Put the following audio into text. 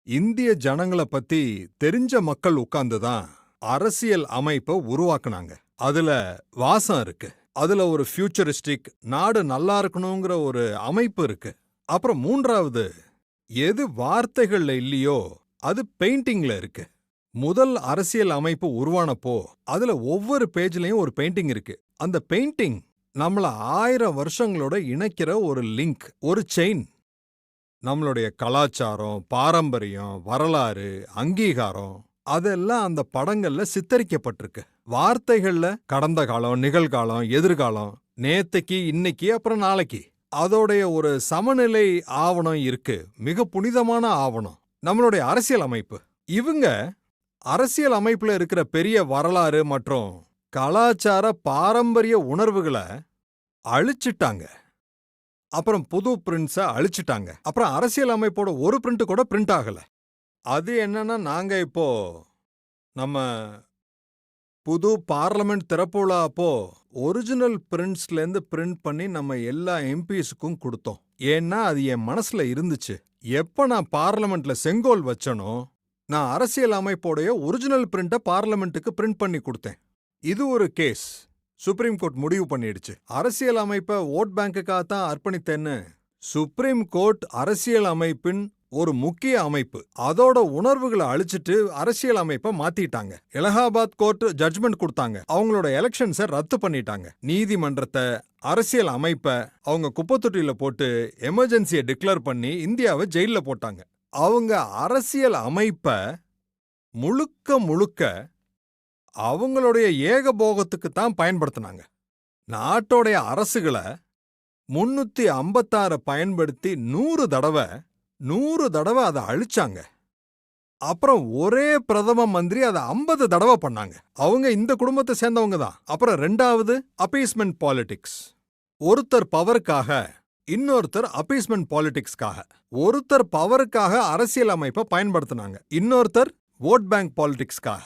இந்திய ஜனங்கள பத்தி தெரிஞ்ச மக்கள் உட்கார்ந்துதான் அரசியல் அமைப்பை உருவாக்குனாங்க. அதுல வாசம் இருக்கு. அதுல ஒரு ஃபியூச்சரிஸ்டிக் நாடு நல்லா இருக்கணுங்கிற ஒரு அமைப்பு இருக்கு. அப்புறம் மூன்றாவது, எது வார்த்தைகள்ல இல்லையோ அது பெயிண்டிங்ல இருக்கு. முதல் அரசியல் அமைப்பு உருவானப்போ அதுல ஒவ்வொரு பேஜ்லயும் ஒரு பெயிண்டிங் இருக்கு. அந்த பெயிண்டிங் நம்மள 1000 வருஷங்களோட இணைக்கிற ஒரு லிங்க், ஒரு செயின். நம்மளுடைய கலாச்சாரம், பாரம்பரியம், வரலாறு, அங்கீகாரம் அதெல்லாம் அந்த படங்கள்ல சித்தரிக்கப்பட்டிருக்கு. வார்த்தைகள்ல கடந்த காலம், நிகழ்காலம், எதிர்காலம், நேத்தைக்கு, இன்னைக்கு, அப்புறம் நாளைக்கு. அதோடைய ஒரு சமநிலை ஆவணம் இருக்கு. மிக புனிதமான ஆவணம் நம்மளுடைய அரசியல் அமைப்பு. இவங்க அரசியல் அமைப்புல இருக்கிற பெரிய வரலாறு மற்றும் கலாச்சார பாரம்பரிய உணர்வுகளை அழிச்சிட்டாங்க. அப்புறம் புது பிரிண்ட்ஸ அழிச்சிட்டாங்க. அப்புறம் அரசியல் அமைப்போட ஒரு பிரிண்ட் கூட பிரிண்ட் ஆகல. அது என்னன்னா, நாங்க இப்போ நம்ம புது பார்லமெண்ட் திறப்பு விழா அப்போ ஒரிஜினல் பிரிண்ட்ஸ்லேருந்து பிரிண்ட் பண்ணி நம்ம எல்லா எம்பிஸுக்கும் கொடுத்தோம். ஏன்னா அது என் மனசுல இருந்துச்சு. எப்ப நான் பார்லமெண்ட்ல செங்கோல் வச்சனோ, நான் அரசியல் அமைப்போடைய ஒரிஜினல் பிரிண்ட்டை பார்லமெண்ட்டுக்கு பிரிண்ட் பண்ணி கொடுத்தேன். இது ஒரு கேஸ். சுப்ரீம் கோர்ட் முடிவு பண்ணிடுச்சு. அரசியல் அமைப்பை ஓட் பேங்குக்காகத்தான் அர்ப்பணித்தேன்னு. சுப்ரீம் கோர்ட் அரசியல் அமைப்பின் ஒரு முக்கிய அமைப்பு. அதோட உணர்வுகளை அழிச்சிட்டு அரசியல் அமைப்பை மாத்திட்டாங்க. அலகாபாத் கோர்ட் ஜட்ஜ்மெண்ட் கொடுத்தாங்க. அவங்களோட எலெக்ஷன்ஸை ரத்து பண்ணிட்டாங்க. நீதிமன்றத்தை, அரசியல் அமைப்பை அவங்க குப்பத்தொட்டியில போட்டு எமர்ஜென்சியை டிக்ளேர் பண்ணி இந்தியாவை ஜெயில போட்டாங்க. அவங்க அரசியல் அமைப்பை முழுக்க முழுக்க அவங்களுடைய ஏகபோகத்துக்கு தான் பயன்படுத்தினாங்க. நாட்டோடைய அரசுகளை 356 பயன்படுத்தி 100 தடவை அதை அழிச்சாங்க. அப்புறம் ஒரே பிரதம மந்திரி அதை 50 தடவை பண்ணாங்க. அவங்க இந்த குடும்பத்தை சேர்ந்தவங்க தான். அப்புறம் ரெண்டாவது, அப்பீஸ்மெண்ட் பாலிடிக்ஸ். ஒருத்தர் பவருக்காக, இன்னொருத்தர் அப்பீஸ்மெண்ட் பாலிடிக்ஸ்க்காக. ஒருத்தர் பவருக்காக அரசியல் அமைப்பை பயன்படுத்தினாங்க, இன்னொருத்தர் ஓட் பேங்க் பாலிடிக்ஸ்க்காக.